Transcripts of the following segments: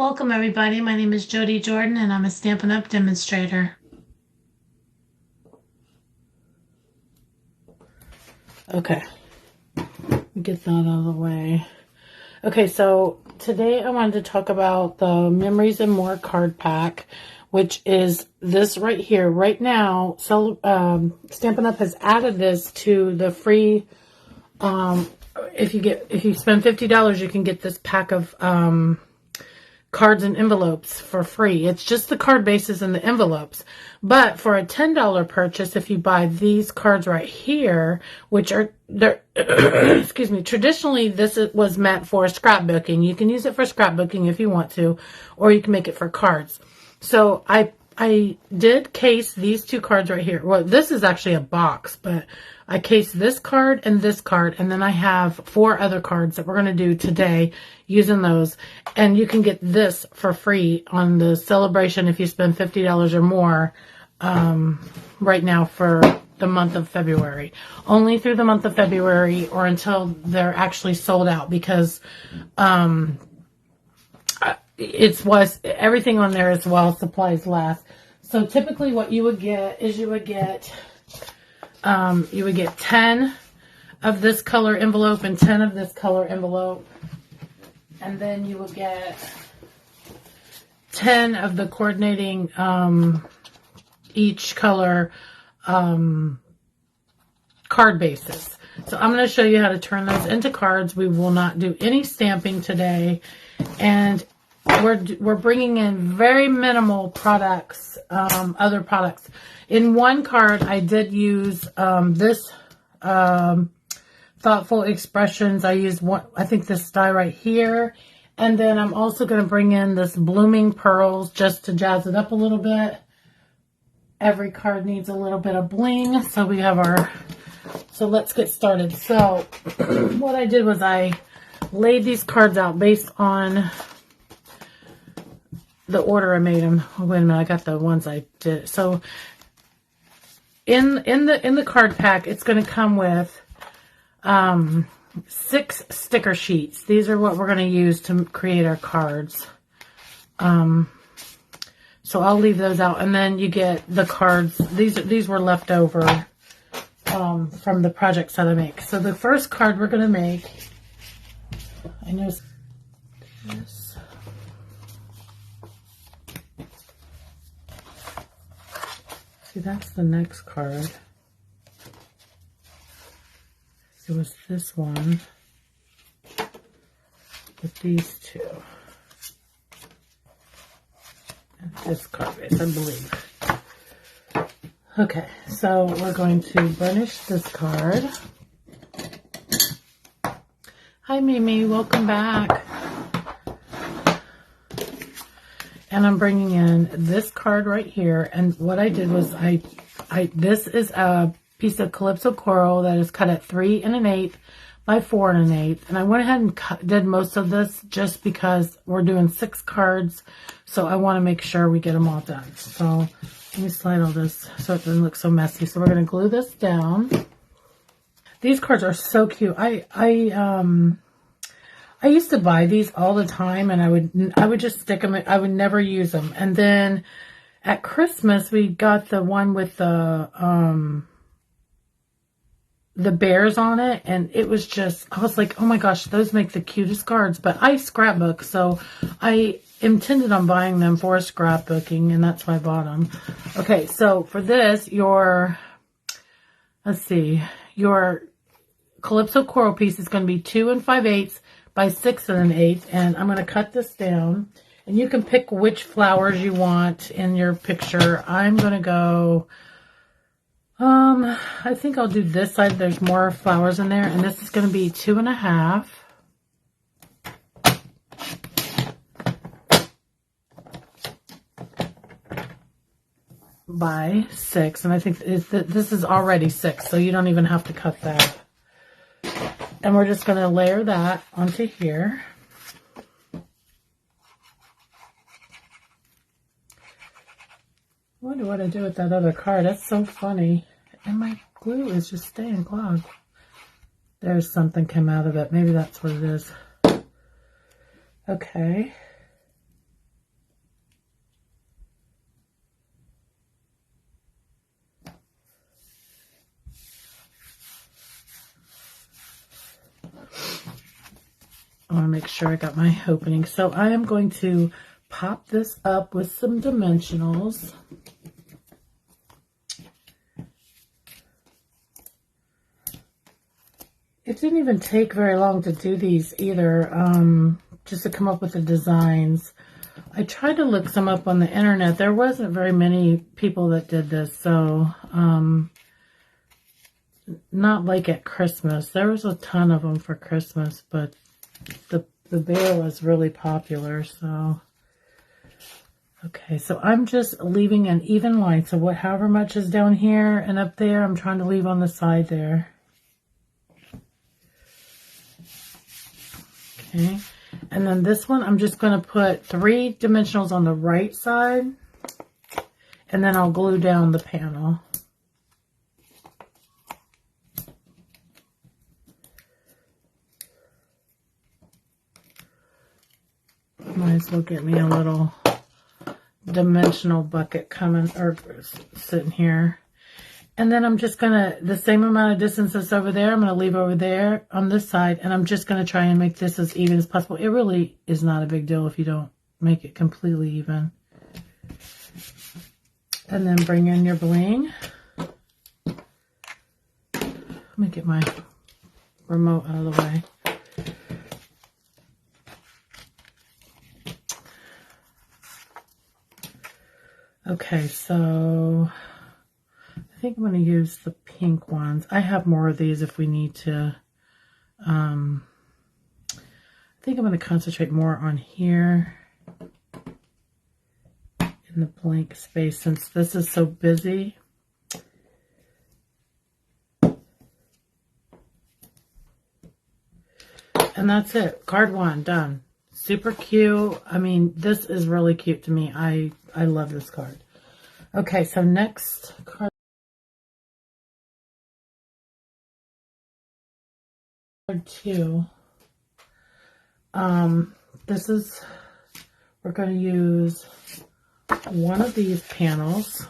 Welcome everybody, my name is Jody Jordan and I'm a Stampin' Up! Demonstrator. Okay, get that out of the way. Okay, so today I wanted to talk about the Memories and More card pack, which is this right here. Right now, so Stampin' Up! Has added this to the free, if you spend $50, you can get this pack of cards and envelopes for free. It's just the card bases and the envelopes. But for a $10 purchase, if you buy these cards right here, which are, they're excuse me, traditionally this was meant for scrapbooking. You can use it for scrapbooking if you want to, or you can make it for cards. So I did case these two cards right here. Well, this is actually a box, but I cased this card, and then I have 4 other cards that we're going to do today using those. And you can get this for free on the celebration if you spend $50 or more right now for the month of February. Only through the month of February or until they're actually sold out, because everything on there is while supplies last. So typically what you would get is you would get 10 of this color envelope and 10 of this color envelope. And then you will get 10 of the coordinating each color card bases. So I'm going to show you how to turn those into cards. We will not do any stamping today. And we're bringing in very minimal products, other products. In one card, I did use this Thoughtful Expressions. I used one, I think this die right here. And then I'm also going to bring in this Blooming Pearls just to jazz it up a little bit. Every card needs a little bit of bling. So we have so let's get started. So what I did was I laid these cards out based on the order I made them. Oh, wait a minute, I got the ones I did. So in the card pack, it's going to come with 6 sticker sheets. These are what we're going to use to create our cards. So I'll leave those out, and then you get the cards. These were left over from the projects that I make. So the first card we're going to make, I know this. See, that's the next card. It was this one with these two. And this card base, I believe. Okay, so we're going to burnish this card. Hi, Mimi, welcome back. And I'm bringing in this card right here. And what I did was this is a piece of Calypso Coral that is cut at 3 1/8 by 4 1/8. And I went ahead and did most of this just because we're doing 6 cards. So I want to make sure we get them all done. So let me slide all this so it doesn't look so messy. So we're going to glue this down. These cards are so cute. I used to buy these all the time, and I would just stick them. I would never use them. And then at Christmas, we got the one with the bears on it, and it was just, I was like, oh my gosh, those make the cutest cards. But I scrapbook, so I intended on buying them for scrapbooking, and that's why I bought them. Okay, so for this, your Calypso Coral piece is going to be 2 5/8 by 6 1/8, and I'm going to cut this down, and you can pick which flowers you want in your picture. I'm going to go, I think I'll do this side. There's more flowers in there, and this is going to be 2 1/2 by 6, and I think this is already 6, so you don't even have to cut that. And we're just going to layer that onto here. I wonder what I do with that other card. That's so funny. And my glue is just staying clogged. There's something came out of it. Maybe that's what it is. Okay. I want to make sure I got my opening. So I am going to pop this up with some dimensionals. It didn't even take very long to do these either, just to come up with the designs. I tried to look some up on the internet. There wasn't very many people that did this, so not like at Christmas. There was a ton of them for Christmas, but the bear was really popular, so... Okay, so I'm just leaving an even line. So however much is down here and up there, I'm trying to leave on the side there. Okay, and then this one, I'm just going to put 3 dimensionals on the right side, and then I'll glue down the panel. Might as well get me a little dimensional bucket coming, or sitting here. And then I'm just gonna, the same amount of distance that's over there, I'm gonna leave over there on this side, and I'm just gonna try and make this as even as possible. It really is not a big deal if you don't make it completely even. And then bring in your bling. Let me get my remote out of the way. Okay, so I think I'm going to use the pink ones. I have more of these if we need to. I think I'm going to concentrate more on here in the blank space since this is so busy. And that's it. Card 1, done. Super cute. I mean, this is really cute to me. I love this card. Okay, so next card 2. This is, we're going to use one of these panels,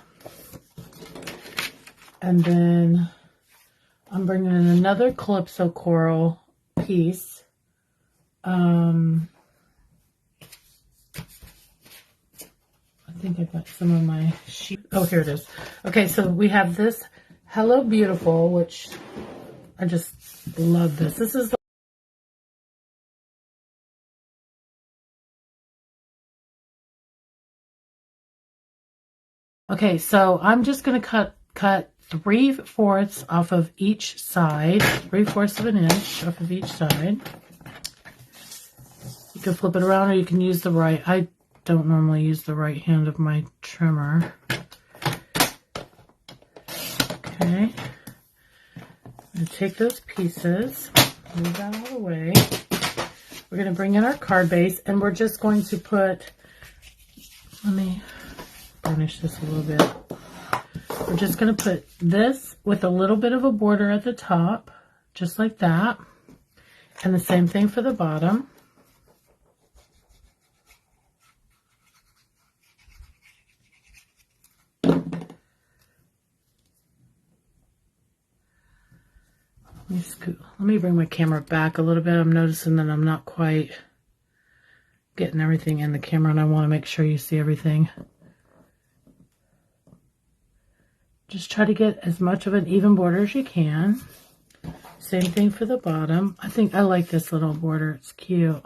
and then I'm bringing in another Calypso Coral piece. I think I got some of my sheet. Oh, here it is. Okay, so we have this Hello Beautiful, which I just love this. This is the okay, so I'm just going to cut 3/4 off of each side, 3/4 of an inch off of each side. You can flip it around or you can use the right. I don't normally use the right hand of my trimmer. Okay. I'm going to take those pieces, move that out of the way. We're going to bring in our card base, and we're just going to put, let me burnish this a little bit. We're just going to put this with a little bit of a border at the top, just like that. And the same thing for the bottom. Let me bring my camera back a little bit. I'm noticing that I'm not quite getting everything in the camera, and I want to make sure you see everything. Just try to get as much of an even border as you can. Same thing for the bottom. I think I like this little border. It's cute.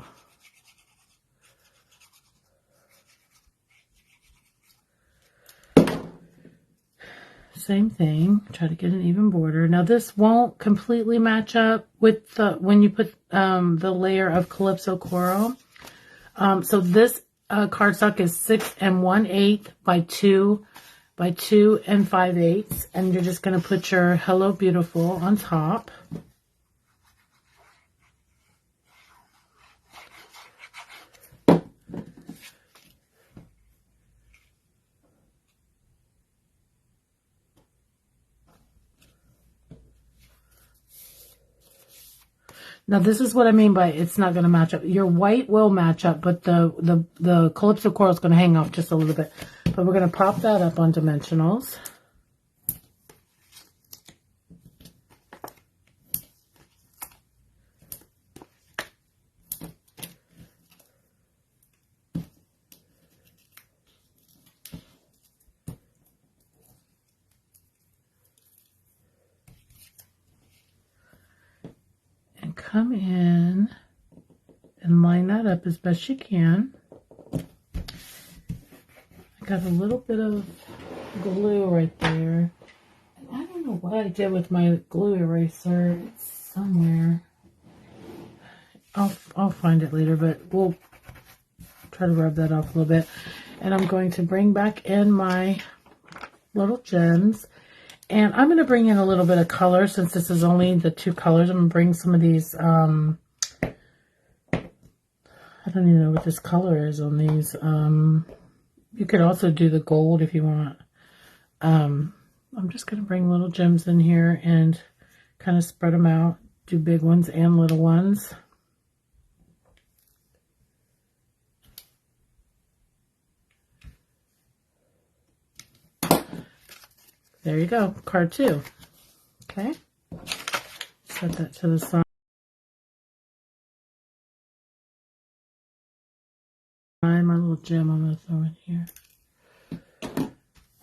Same thing. Try to get an even border. Now this won't completely match up with the when you put the layer of Calypso Coral. So this cardstock is 6 1/8 by 2 5/8, and you're just going to put your Hello Beautiful on top. Now this is what I mean by it's not going to match up. Your white will match up, but the Calypso Coral is going to hang off just a little bit. But we're going to pop that up on dimensionals. come in and line that up as best you can. I got a little bit of glue right there. And I don't know what I did with my glue eraser. It's somewhere. I'll find it later, but we'll try to rub that off a little bit. And I'm going to bring back in my little gems. And I'm going to bring in a little bit of color since this is only the 2 colors. I'm going to bring some of these, I don't even know what this color is on these. You could also do the gold if you want. I'm just going to bring little gems in here and kind of spread them out. Do big ones and little ones. There you go, card 2. Okay, set that to the side. My little gem I'm going to throw in here.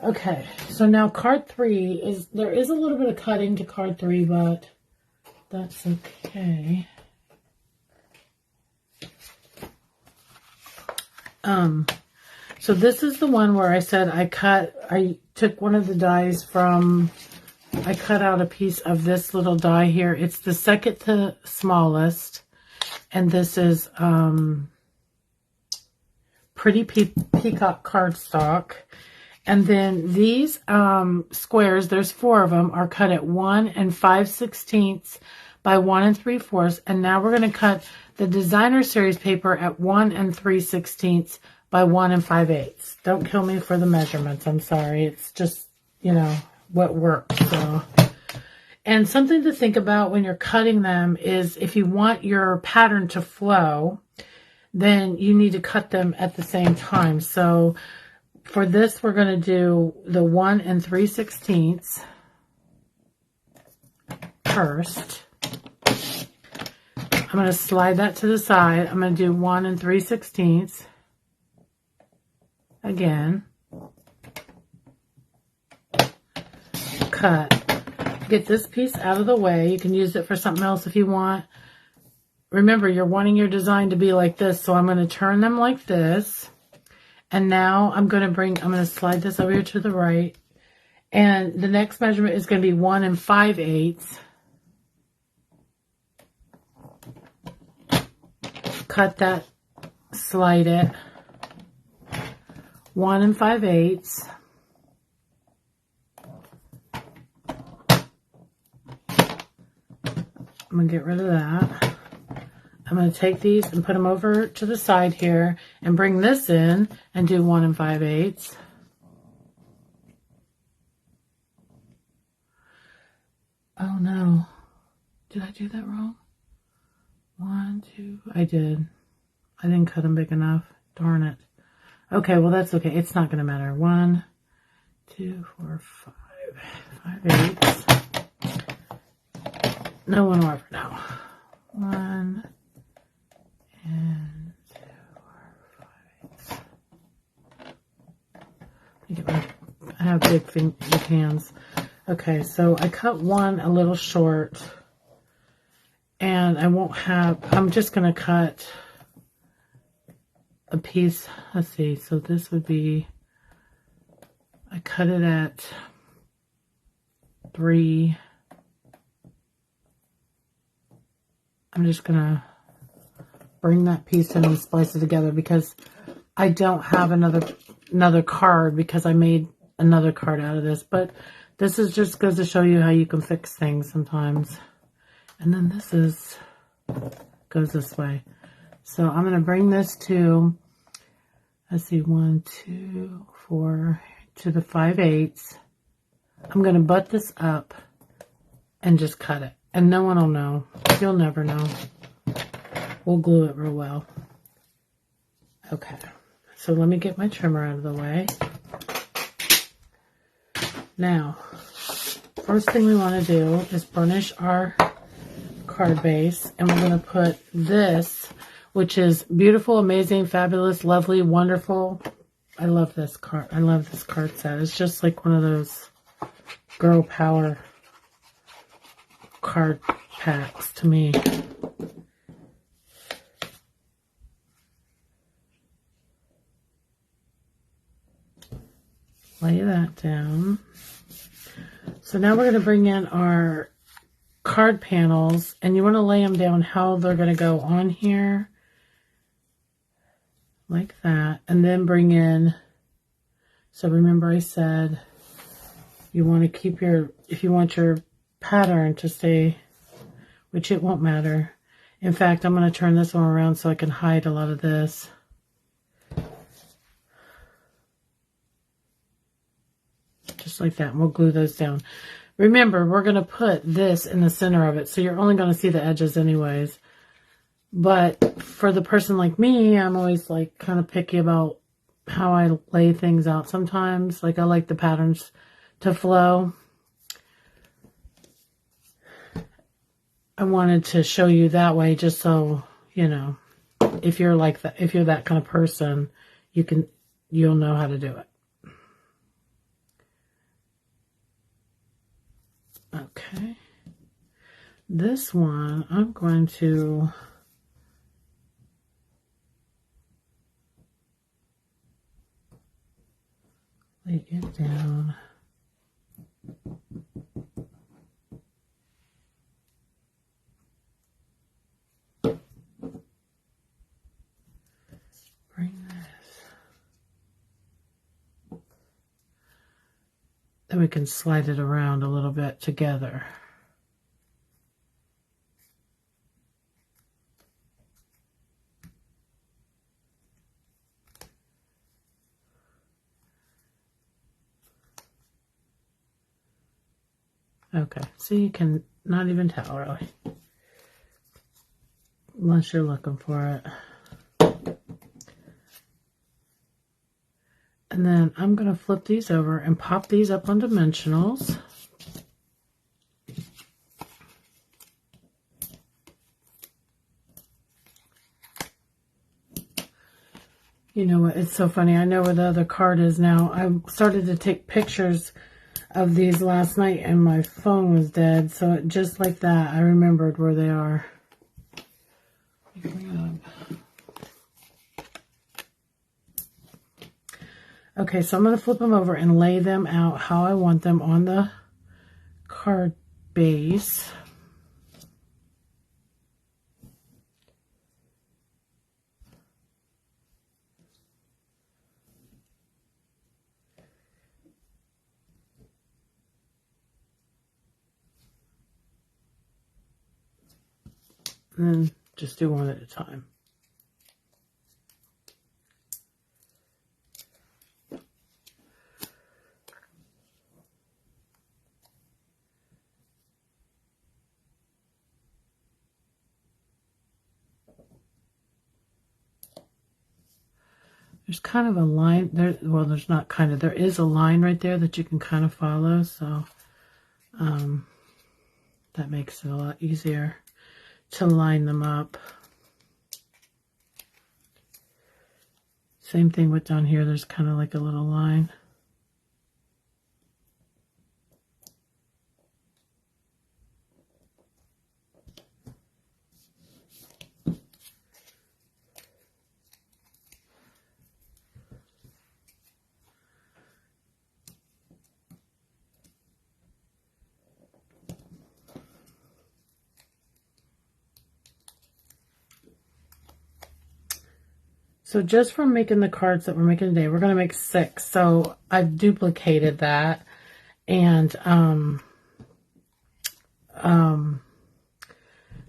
Okay, so now card 3 is, there is a little bit of cutting to card 3, but that's okay. So this is the one where I said I took one of the dies from, I cut out a piece of this little die here. It's the second to smallest. And this is Pretty Peacock cardstock. And then these squares, there's 4 of them, are cut at 1 5/16 by 1 3/4. And now we're going to cut the designer series paper at 1 3/16 by 1 5/8. Don't kill me for the measurements. I'm sorry. It's just, you know, what works. So, and something to think about when you're cutting them is if you want your pattern to flow, then you need to cut them at the same time. So for this, we're going to do the 1 3/16 first. I'm going to slide that to the side. I'm going to do 1 3/16 again. Cut. Get this piece out of the way. You can use it for something else if you want. Remember, you're wanting your design to be like this, so I'm going to turn them like this. And now I'm going to slide this over here to the right. And the next measurement is going to be 1 5/8. Cut that, slide it. 1 5/8. I'm going to get rid of that. I'm going to take these and put them over to the side here and bring this in and do 1 5/8. Oh no. Did I do that wrong? 1, 2, I did. I didn't cut them big enough. Darn it. Okay, well that's okay. It's not going to matter. 1, 2, 4, 5, 5/8. No one will ever know. 1 and 2, 4, 5/8. I have big hands. Okay, so I cut one a little short, and I'm just going to cut a piece. Let's see, so this would be, I cut it at 3. I'm just going to bring that piece in and splice it together because I don't have another card because I made another card out of this. But this is just goes to show you how you can fix things sometimes. And then this goes this way. So I'm going to bring this to, let's see, 1, 2, 4, to the 5/8. I'm going to butt this up and just cut it. And no one will know. You'll never know. We'll glue it real well. Okay. So let me get my trimmer out of the way. Now, first thing we want to do is burnish our card base. And we're going to put this, which is beautiful, amazing, fabulous, lovely, wonderful. I love this card. I love this card set. It's just like one of those girl power card packs to me. lay that down. So now we're going to bring in our card panels, and you want to lay them down how they're going to go on here, like that, and then bring in, so remember I said you want to keep your, if you want your pattern to stay, which it won't matter. In fact, I'm going to turn this one around so I can hide a lot of this. Just like that, and we'll glue those down. Remember, we're going to put this in the center of it, so you're only going to see the edges anyways. But for the person like me, I'm always like kind of picky about how I lay things out sometimes. Like I like the patterns to flow. I wanted to show you that way just so, you know, if you're like that, if you're that kind of person, you'll know how to do it. Okay. This one, I'm going to lay it down. Bring this. Then we can slide it around a little bit together. Okay, so you can not even tell really, unless you're looking for it. And then I'm going to flip these over and pop these up on dimensionals. You know what, it's so funny. I know where the other card is now. I started to take pictures of these last night and my phone was dead. So just like that, I remembered where they are. Okay, so I'm going to flip them over and lay them out how I want them on the card base. And then just do one at a time. There's kind of a line there. Well, there's not kind of, there is a line right there that you can kind of follow. So that makes it a lot easier to line them up. Same thing with down here. There's kind of like a little line. So just from making the cards that we're making today, we're going to make 6. So I've duplicated that. And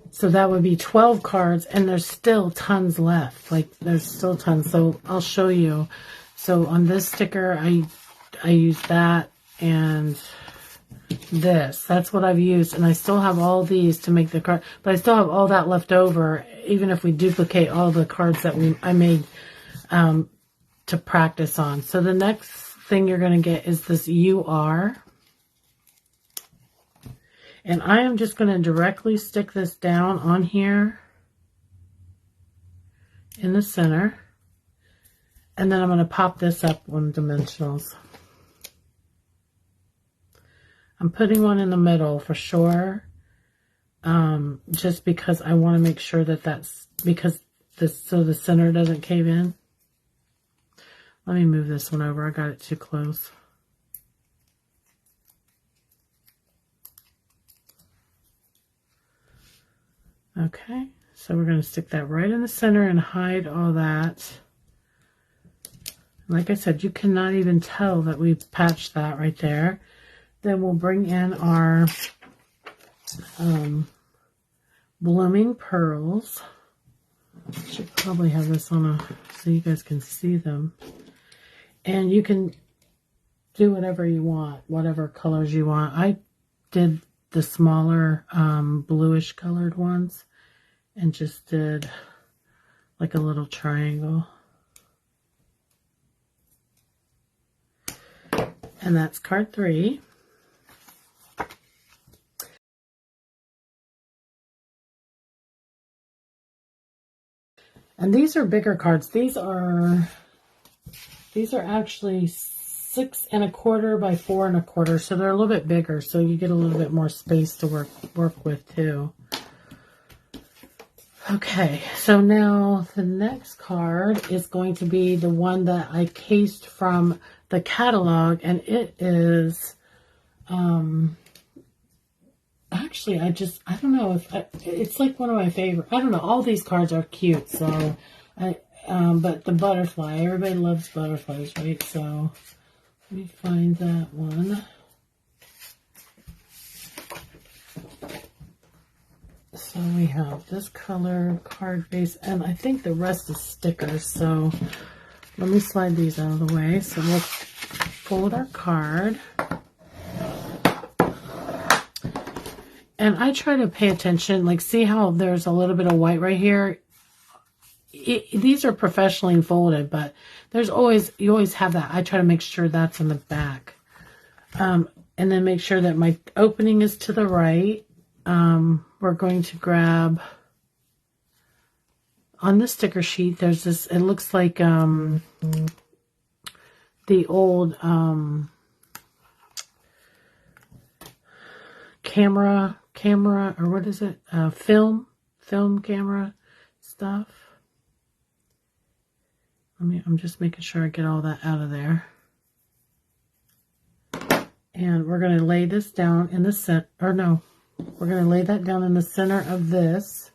so that would be 12 cards. And there's still tons left. Like there's still tons. So I'll show you. So on this sticker, I use that and this. That's what I've used. And I still have all these to make the card. But I still have all that left over. Even if we duplicate all the cards that I made to practice on. So the next thing you're going to get is this UR. And I am just going to directly stick this down on here in the center. And then I'm going to pop this up on dimensionals. I'm putting one in the middle for sure. Just because I want to make sure that that's, because this, so the center doesn't cave in. Let me move this one over. I got it too close. Okay, so we're going to stick that right in the center and hide all that. Like I said, you cannot even tell that we patched that right there. Then we'll bring in our blooming pearls. Should probably have this on a so you guys can see them. And you can do whatever you want, whatever colors you want. I did the smaller bluish colored ones and just did like a little triangle. And that's card 3. And these are bigger cards. These are actually 6 1/4 by 4 1/4, so they're a little bit bigger, so you get a little bit more space to work with too. Okay, so now the next card is going to be the one that I cased from the catalog, and it is actually I don't know if it's like one of my favorite. I don't know, all these cards are cute, so but the butterfly, everybody loves butterflies, right? So let me find that one. So we have this color card base, and I think the rest is stickers. So let me slide these out of the way. So we'll fold our card. And I try to pay attention, like see how there's a little bit of white right here? These are professionally folded, but there's always, you always have that. I try to make sure that's in the back. And then make sure that my opening is to the right. We're going to grab, on the sticker sheet, there's this, it looks like the old camera, or what is it? Film camera stuff. I'm just making sure I get all that out of there. And we're going to lay this down in the center, or no, we're going to lay that down in the center of this.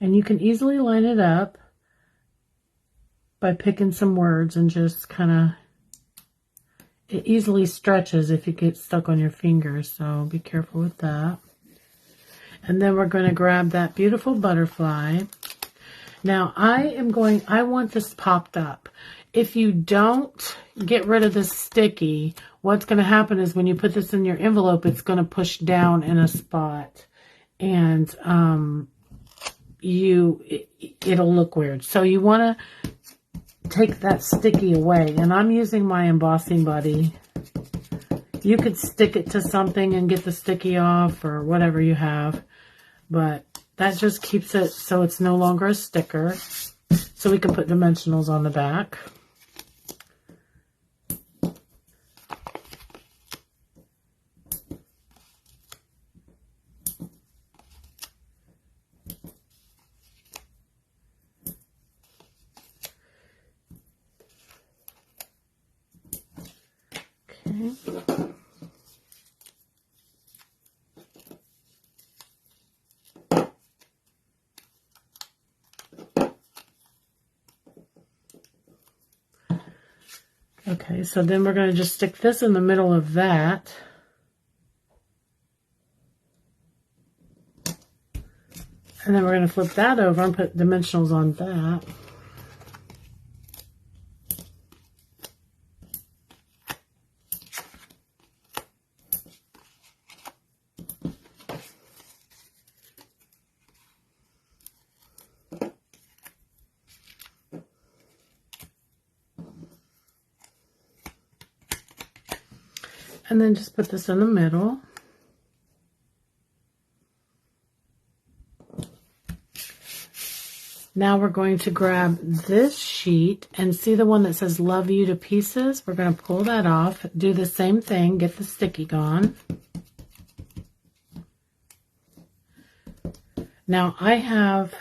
And you can easily line it up by picking some words and just kind of, it easily stretches if you get stuck on your fingers, so be careful with that. And then we're going to grab that beautiful butterfly. Now I want this popped up. If you don't get rid of this sticky, what's going to happen is when you put this in your envelope, it's going to push down in a spot, and it'll look weird. So you want to take that sticky away, and I'm using my embossing buddy. You could stick it to something and get the sticky off, or whatever you have, but that just keeps it so it's no longer a sticker. So we can put dimensionals on the back. Okay, so then we're going to just stick this in the middle of that. And then we're going to flip that over and put dimensionals on that. And then just put this in the middle. Now we're going to grab this sheet and see the one that says Love You to Pieces. We're going to pull that off, do the same thing, get the sticky gone. Now I have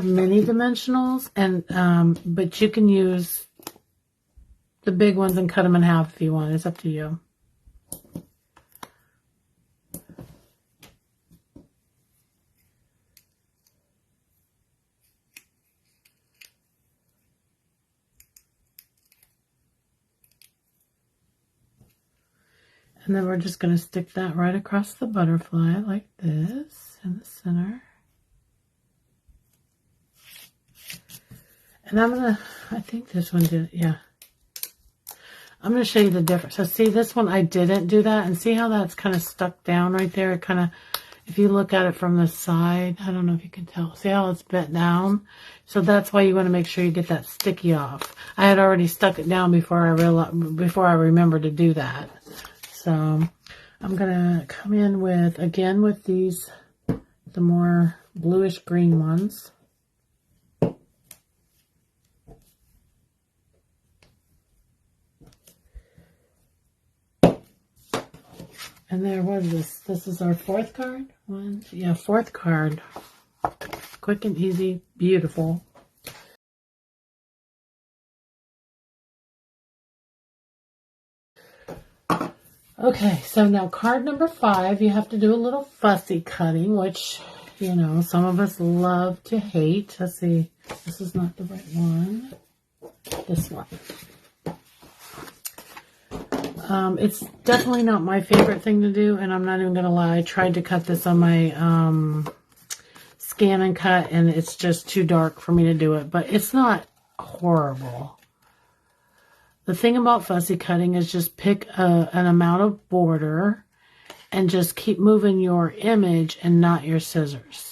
mini dimensionals, and but you can use the big ones and cut them in half if you want. It's up to you. And then we're just going to stick that right across the butterfly like this in the center. And I'm going to, I think this one did, yeah. I'm going to show you the difference. So see, this one I didn't do that. And see how that's kind of stuck down right there? It kind of, if you look at it from the side, I don't know if you can tell. See how it's bent down? So that's why you want to make sure you get that sticky off. I had already stuck it down before I remembered to do that. So I'm going to come in with, again, with these, the more bluish green ones. And there was this. This is our fourth card. Fourth card. Quick and easy, beautiful. Okay, so now card number 5, you have to do a little fussy cutting, which, you know, some of us love to hate. Let's see, this is not the right one. This one. It's definitely not my favorite thing to do, and I'm not even going to lie. I tried to cut this on my Scan and Cut, and it's just too dark for me to do it, but it's not horrible. The thing about fussy cutting is just pick an amount of border and just keep moving your image and not your scissors.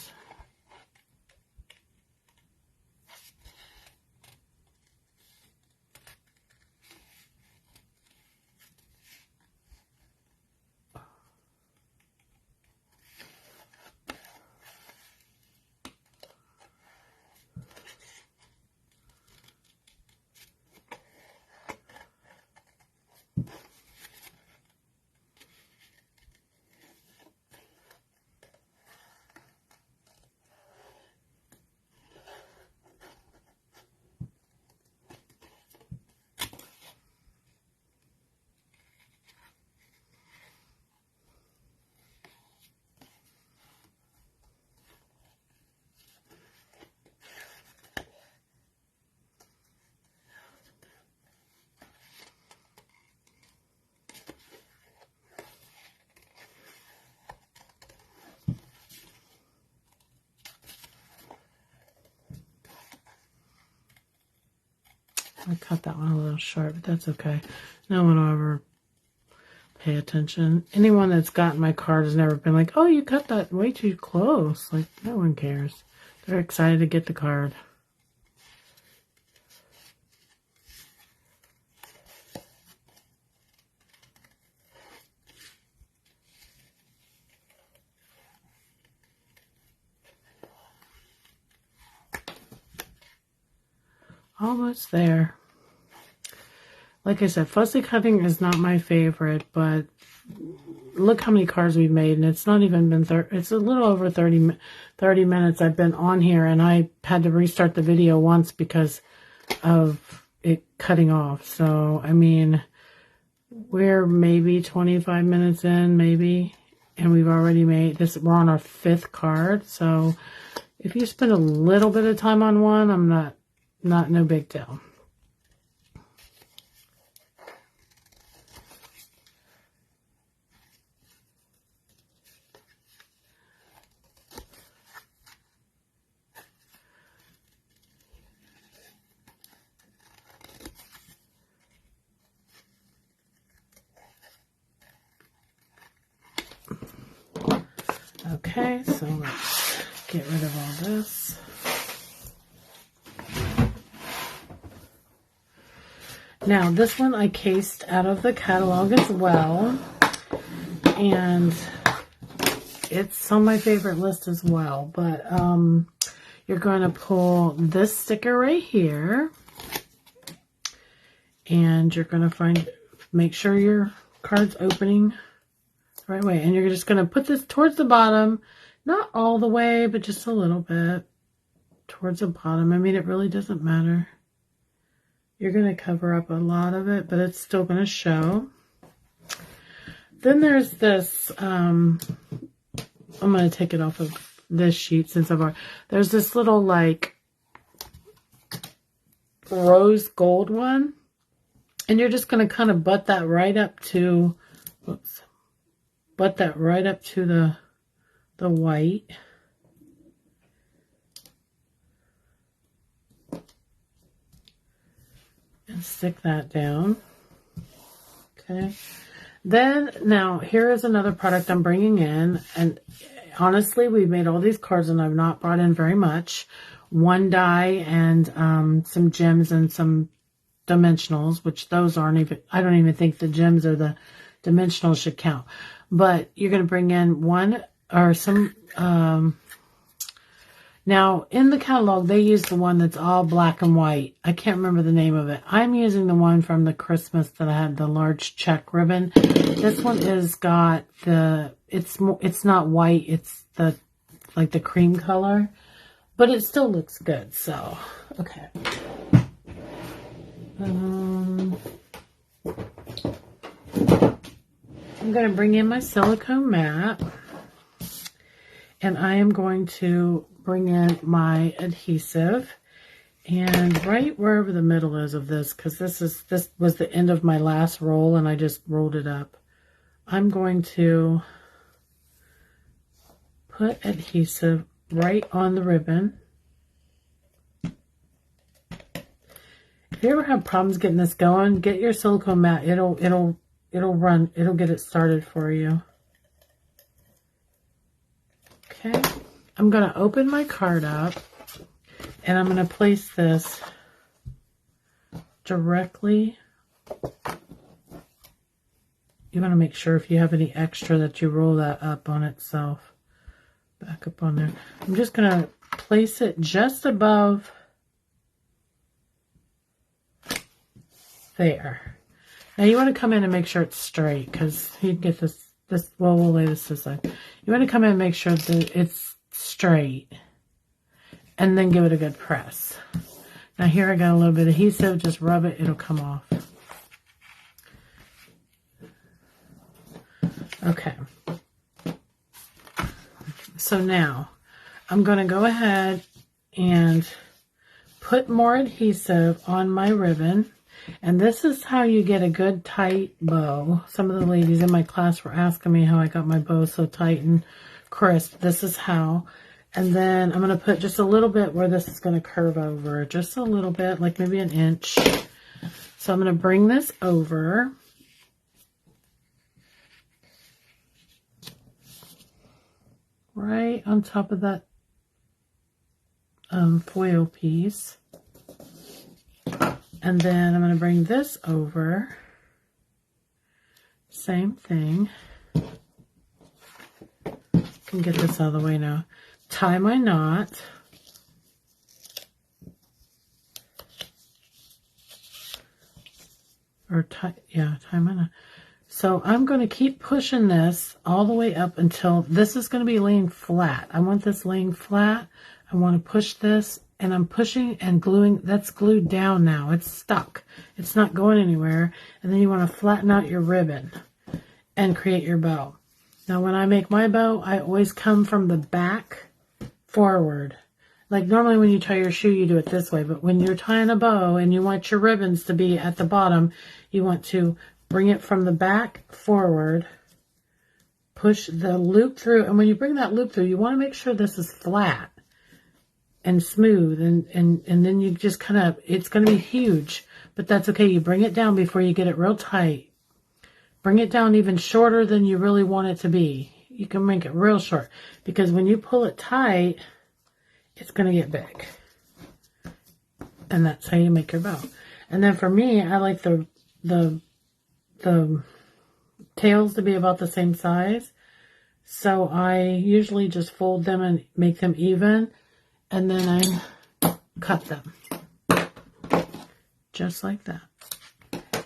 I cut that one a little short, but that's okay. No one will ever pay attention. Anyone that's gotten my card has never been like, oh, you cut that way too close. Like, no one cares. They're excited to get the card. Almost there. Like I said, fussy cutting is not my favorite, but look how many cards we've made, and it's not even been it's a little over 30 minutes I've been on here, and I had to restart the video once because of it cutting off. So, I mean, we're maybe 25 minutes in, maybe, and we've already made this. We're on our 5th card, so if you spend a little bit of time on one, I'm not no big deal. Okay, so let's get rid of all this. Now, this one I cased out of the catalog as well, and it's on my favorite list as well, but you're going to pull this sticker right here, and you're going to make sure your card's opening the right way, and you're just going to put this towards the bottom, not all the way, but just a little bit towards the bottom. I mean, it really doesn't matter. you're going to cover up a lot of it, but it's still going to show. Then there's this, I'm going to take it off of this sheet since there's this little like rose gold one. And you're just going to kind of butt that right up to, the white. And stick that down. Okay. Then, now, here is another product I'm bringing in. And honestly, we've made all these cards and I've not brought in very much. One die and some gems and some dimensionals, which those aren't even, I don't even think the gems or the dimensionals should count. But you're going to bring in one or some, now in the catalog, they use the one that's all black and white. I can't remember the name of it. I'm using the one from the Christmas that I had the large check ribbon. This one is got the, it's not white, it's the, like the cream color, but it still looks good. So, okay. I'm going to bring in my silicone mat, and I am going to bring in my adhesive, and right wherever the middle is of this, because this was the end of my last roll and I just rolled it up, I'm going to put adhesive right on the ribbon. If you ever have problems getting this going, get your silicone mat. It'll get it started for you. Okay. I'm going to open my card up and I'm going to place this directly. You want to make sure if you have any extra that you roll that up on itself. Back up on there. I'm just going to place it just above there. Now you want to come in and make sure it's straight, because you get this, well, we'll lay this aside. You want to come in and make sure that it's straight, and then give it a good press. Now here I got a little bit of adhesive, just rub it, it'll come off. Okay. So now I'm going to go ahead and put more adhesive on my ribbon. And this is how you get a good tight bow. Some of the ladies in my class were asking me how I got my bow so tight and crisp. This is how. And then I'm going to put just a little bit where this is going to curve over. Just a little bit, like maybe an inch. So I'm going to bring this over. Right on top of that foil piece. And then I'm going to bring this over. Same thing. Can get this out of the way now. Tie my knot. Or tie my knot. So I'm going to keep pushing this all the way up until this is going to be laying flat. I want this laying flat. I want to push this. And I'm pushing and gluing. That's glued down now. It's stuck. It's not going anywhere. And then you want to flatten out your ribbon and create your bow. Now when I make my bow, I always come from the back forward. Like normally when you tie your shoe, you do it this way. But when you're tying a bow and you want your ribbons to be at the bottom, you want to bring it from the back forward. Push the loop through. And when you bring that loop through, you want to make sure this is flat and smooth, and then you just kind of, it's going to be huge, but that's okay. You bring it down before you get it real tight. Bring it down even shorter than you really want it to be. You can make it real short, because when you pull it tight, it's going to get big. And that's how you make your bow. And then for me, I like the tails to be about the same size. So I usually just fold them and make them even. And then I cut them just like that.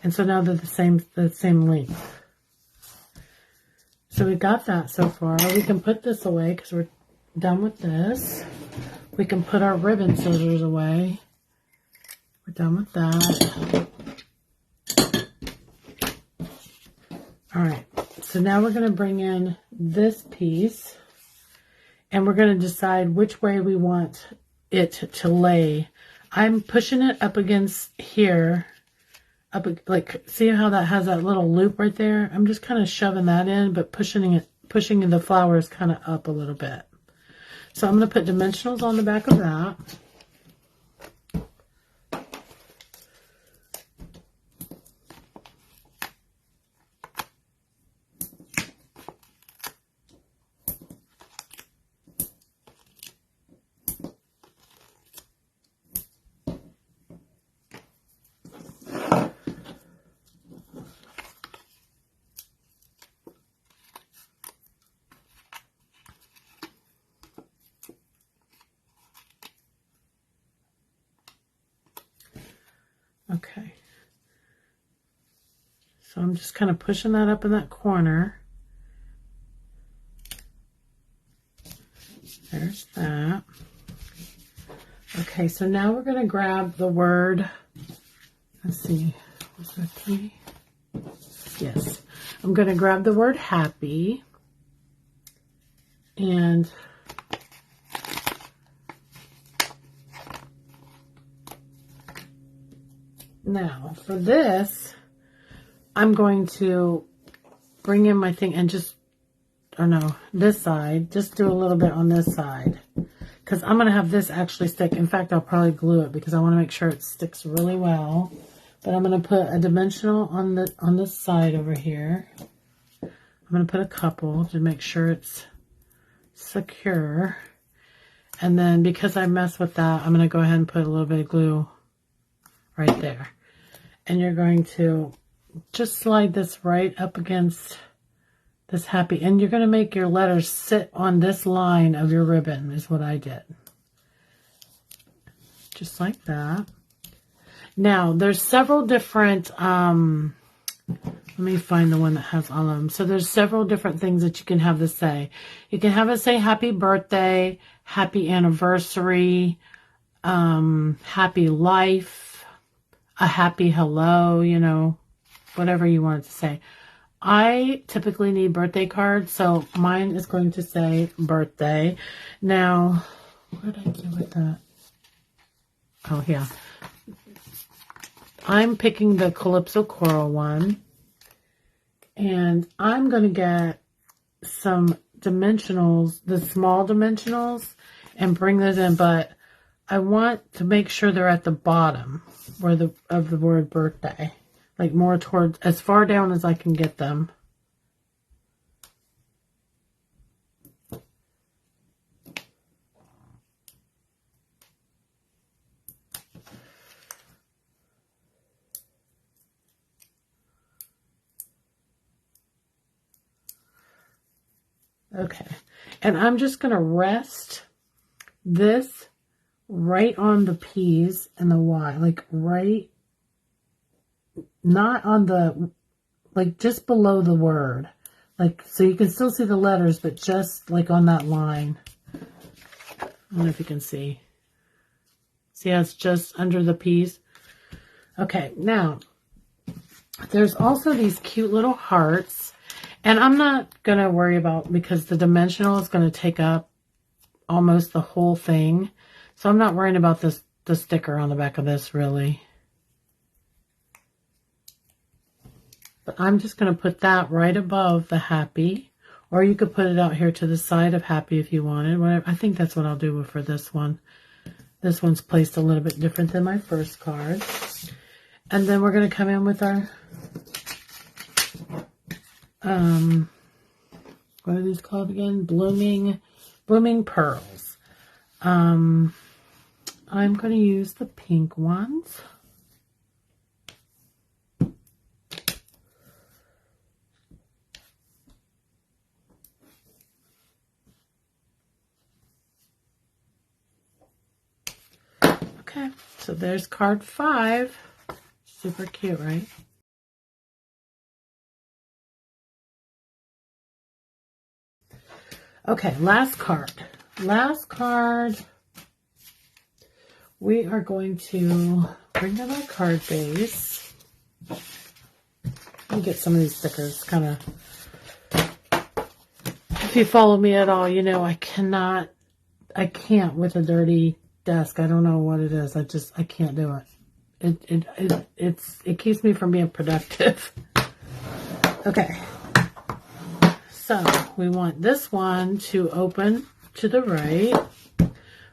And so now they're the same length. So we got that so far. We can put this away because we're done with this. We can put our ribbon scissors away, we're done with that. All right, so now we're going to bring in this piece, and we're going to decide which way we want it to lay. I'm pushing it up against here, up like, see how that has that little loop right there? I'm just kind of shoving that in, but pushing the flowers kind of up a little bit. So I'm going to put dimensionals on the back of that. Okay, so I'm just kind of pushing that up in that corner. There's that. Okay, so now we're going to grab the word, let's see, was there 3? Yes, I'm going to grab the word happy, and now for this, I'm going to bring in my thing and just, or no, this side, just do a little bit on this side, because I'm going to have this actually stick. In fact, I'll probably glue it because I want to make sure it sticks really well. But I'm going to put a dimensional on this side over here. I'm going to put a couple to make sure it's secure. And then because I mess with that, I'm going to go ahead and put a little bit of glue right there. And you're going to just slide this right up against this happy. And you're going to make your letters sit on this line of your ribbon is what I did. Just like that. Now, there's several different, let me find the one that has all of them. So there's several different things that you can have this say. You can have it say happy birthday, happy anniversary, happy life, a happy hello, you know, whatever you want it to say. I typically need birthday cards, so mine is going to say birthday. Now, what did I do with that? Oh, yeah. I'm picking the Calypso Coral one, and I'm going to get some dimensionals, the small dimensionals, and bring those in, but I want to make sure they're at the bottom where of the word birthday, like more towards, as far down as I can get them. Okay, and I'm just going to rest this right on the P's and the Y, like right, not on the, like just below the word, like, so you can still see the letters, but just like on that line. I don't know if you can see. See how it's just under the P's? Okay, now, there's also these cute little hearts. And I'm not going to worry about, because the dimensional is going to take up almost the whole thing. So I'm not worrying about the sticker on the back of this, really. But I'm just going to put that right above the happy. Or you could put it out here to the side of happy if you wanted. Whatever. I think that's what I'll do for this one. This one's placed a little bit different than my first card. And then we're going to come in with our... what are these called again? Blooming pearls. I'm going to use the pink ones. Okay, so there's card 5. Super cute, right? Okay, last card. Last card. We are going to bring in our card base. Let me get some of these stickers, kind of. If you follow me at all, you know I can't with a dirty desk. I don't know what it is. I can't do it. It keeps me from being productive. Okay. So we want this one to open to the right.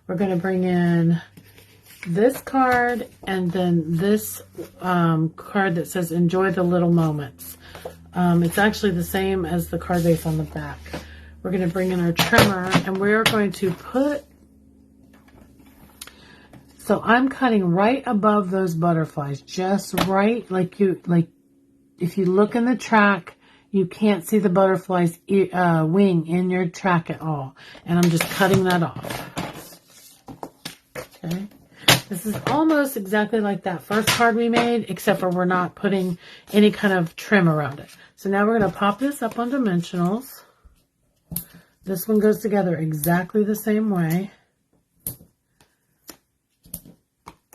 We're going to bring in this card and then this card that says enjoy the little moments. It's actually the same as the card base on the back. We're going to bring in our trimmer and we're going to put, so I'm cutting right above those butterflies, just right, like if you look in the track, you can't see the butterfly's wing in your track at all. And I'm just cutting that off. Okay. This is almost exactly like that first card we made, except for we're not putting any kind of trim around it. So now we're going to pop this up on dimensionals. This one goes together exactly the same way.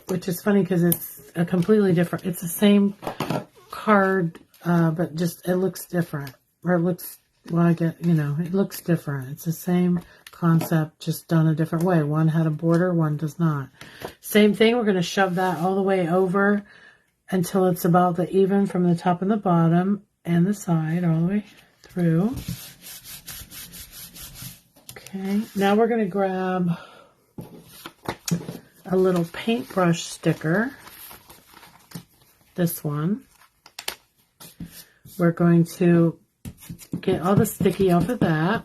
Which is funny because it's a completely different, it's the same card, but just it looks different. Or it looks, well, it looks different. It's the same concept, just done a different way. One had a border, one does not. Same thing, we're going to shove that all the way over until it's about the even from the top and the bottom and the side all the way through. Okay, now we're going to grab a little paintbrush sticker. This one. We're going to get all the sticky off of that.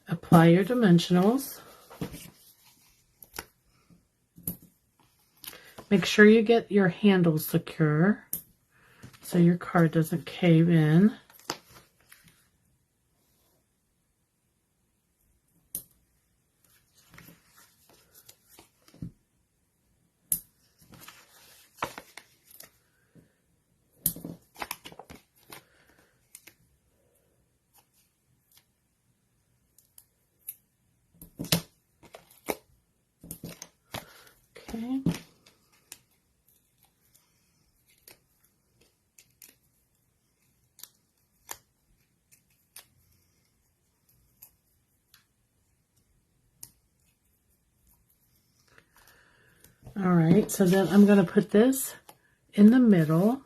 Apply your dimensionals. Make sure you get your handles secure so your card doesn't cave in. Okay. All right, so then I'm going to put this in the middle.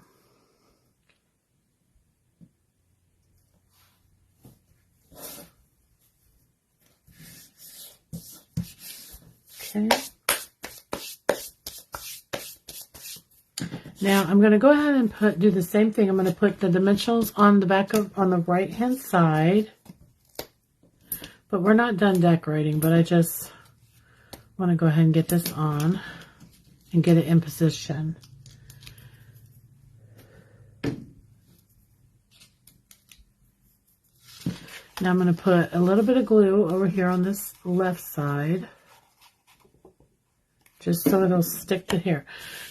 Okay. Now I'm going to go ahead and do the same thing. I'm going to put the dimensionals on the back on the right hand side. But we're not done decorating, but I just want to go ahead and get this on and get it in position. Now I'm going to put a little bit of glue over here on this left side, just so it'll stick to here.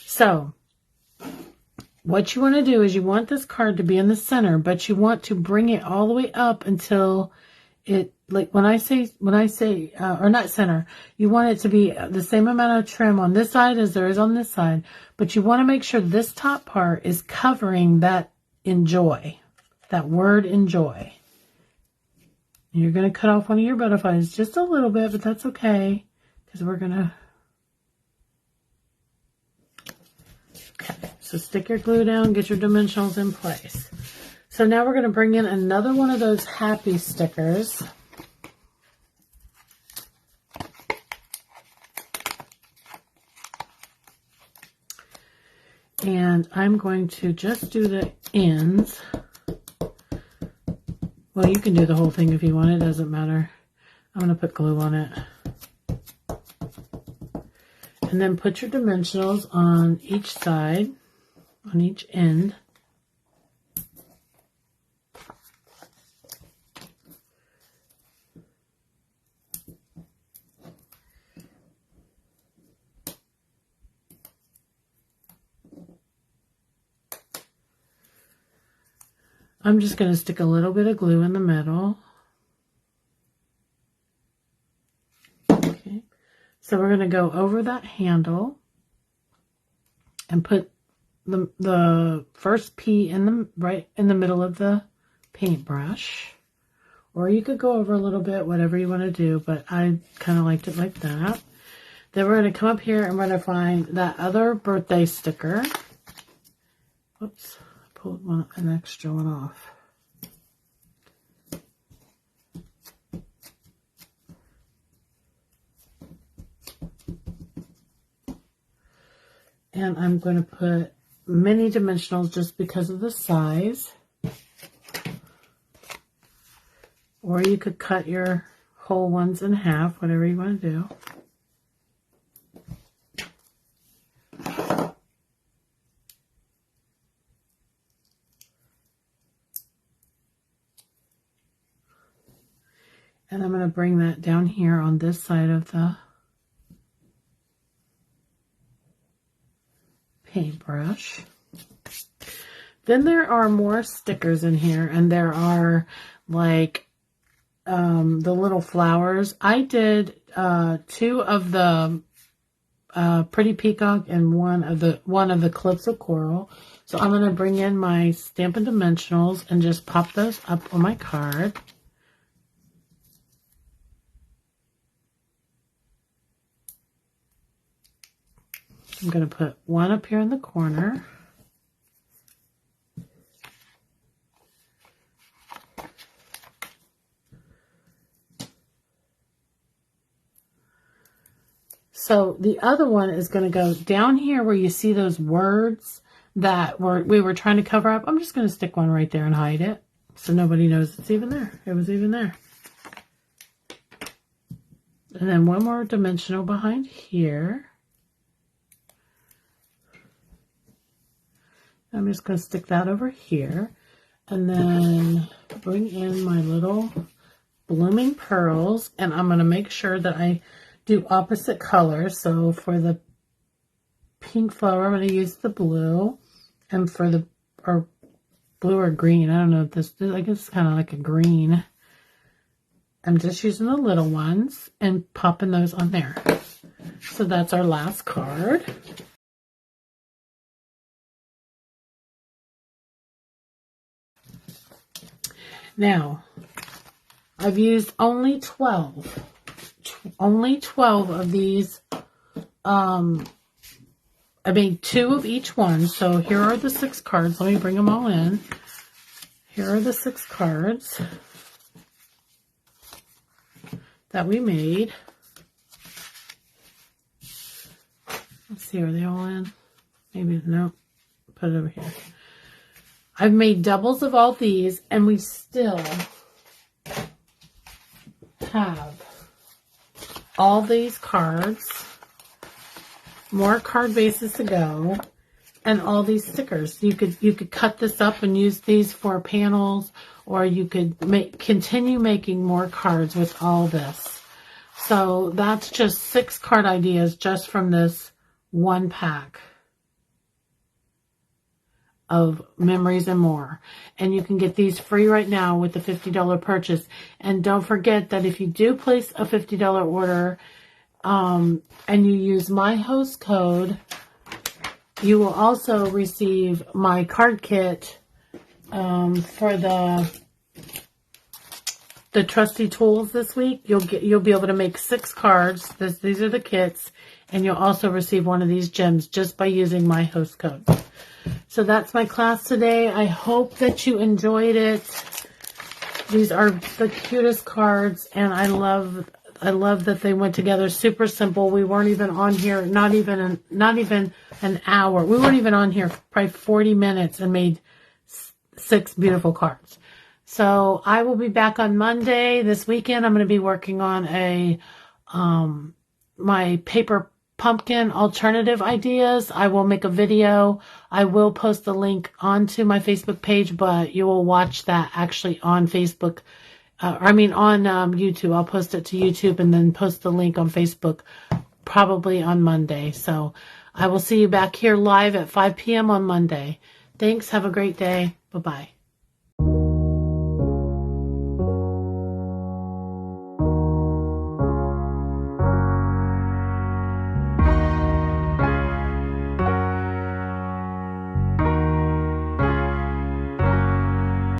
So what you want to do is you want this card to be in the center, but you want to bring it all the way up until it, like when I say, or not center, you want it to be the same amount of trim on this side as there is on this side, but you want to make sure this top part is covering that enjoy, that word enjoy. And you're going to cut off one of your butterflies just a little bit, but that's okay, because we're going to, okay, so stick your glue down, get your dimensionals in place. So now we're going to bring in another one of those happy stickers. And I'm going to just do the ends. Well, you can do the whole thing if you want. It doesn't matter. I'm going to put glue on it. And then put your dimensionals on each side, on each end. I'm just going to stick a little bit of glue in the middle. So we're going to go over that handle and put the first P right in the middle of the paintbrush. Or you could go over a little bit, whatever you want to do, but I kind of liked it like that. Then we're going to come up here and we're going to find that other birthday sticker. Whoops, I pulled an extra one off. And I'm going to put mini dimensionals just because of the size. Or you could cut your whole ones in half, whatever you want to do. And I'm going to bring that down here on this side of the paintbrush. Then there are more stickers in here, and there are like the little flowers. I did 2 of the Pretty Peacock and one of the Clips of Coral. So I'm going to bring in my Stampin' Dimensionals and just pop those up on my card. I'm going to put one up here in the corner. So the other one is going to go down here where you see those words that we were trying to cover up. I'm just going to stick one right there and hide it so nobody knows it's even there. It was even there. And then one more dimensional behind here. I'm just going to stick that over here. And then bring in my little blooming pearls. And I'm going to make sure that I do opposite colors. So for the pink flower, I'm going to use the blue. And for the blue or green, I don't know if this, I guess it's kind of like a green. I'm just using the little ones and popping those on there. So that's our last card. Now, I've used only 12 of these. I made 2 of each one. So here are the 6 cards. Let me bring them all in. Here are the 6 cards that we made. Let's see, are they all in? Maybe, no. Put it over here. I've made doubles of all these, and we still have all these cards, more card bases to go, and all these stickers. You could cut this up and use these for panels, or you could continue making more cards with all this. So that's just 6 card ideas just from this one pack of Memories and More. And you can get these free right now with the $50 purchase. And don't forget that if you do place a $50 order and you use my host code, you will also receive my card kit for the trusty tools this week. You'll be able to make 6 cards. These are the kits, and you'll also receive one of these gems just by using my host code. So that's my class today. I hope that you enjoyed it. These are the cutest cards, and I love that they went together. Super simple. We weren't even on here, not even an hour. We weren't even on here probably 40 minutes and made 6 beautiful cards. So I will be back on Monday. This weekend I'm going to be working on my paper pumpkin alternative ideas. I will make a video. I will post the link onto my Facebook page, but you will watch that actually on Facebook. On YouTube. I'll post it to YouTube and then post the link on Facebook probably on Monday. So I will see you back here live at 5 p.m. on Monday. Thanks. Have a great day. Bye-bye.